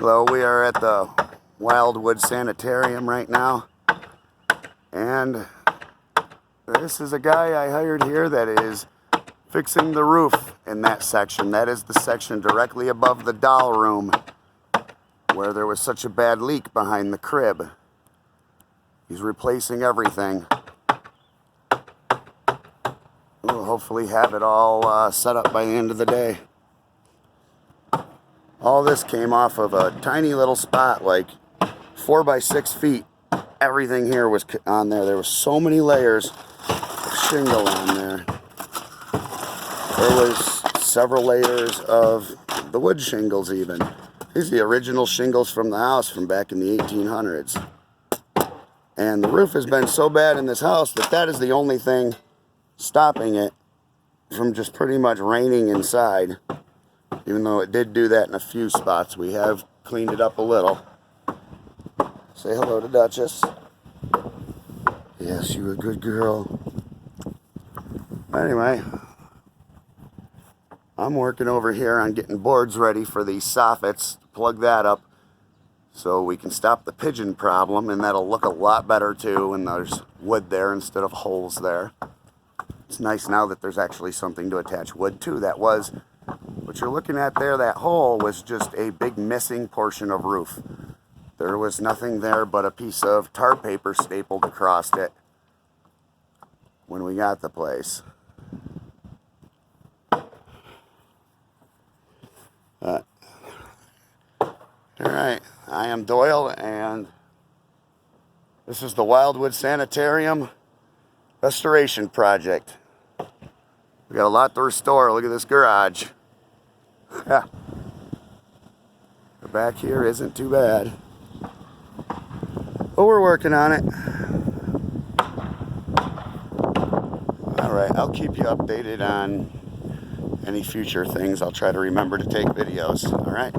Hello, we are at the Wildwood Sanitarium right now, and this is a guy I hired here that is fixing the roof in that section. That is the section directly above the doll room where there was such a bad leak behind the crib. He's replacing everything. We'll hopefully have it all set up by the end of the day. All this came off of a tiny little spot, like 4 by 6 feet. Everything here was on there. There were so many layers of shingle on there. There was several layers of the wood shingles even. These are the original shingles from the house from back in the 1800s. And the roof has been so bad in this house that that is the only thing stopping it from just pretty much raining inside. Even though it did do that in a few spots, we have cleaned it up a little. Say hello to Duchess. Yes, you a good girl. Anyway, I'm working over here on getting boards ready for these soffits. Plug that up so we can stop the pigeon problem, and that'll look a lot better too when there's wood there instead of holes there. It's nice now that there's actually something to attach wood to. That was what you're looking at there. That hole was just a big missing portion of roof. There was nothing there but a piece of tar paper stapled across it when we got the place. Alright, I am Doyle, and this is the Wildwood Sanitarium Restoration Project. We got a lot to restore. Look at this garage. The back here isn't too bad, but we're working on it. Alright, I'll keep you updated on any future things. I'll try to remember to take videos. Alright.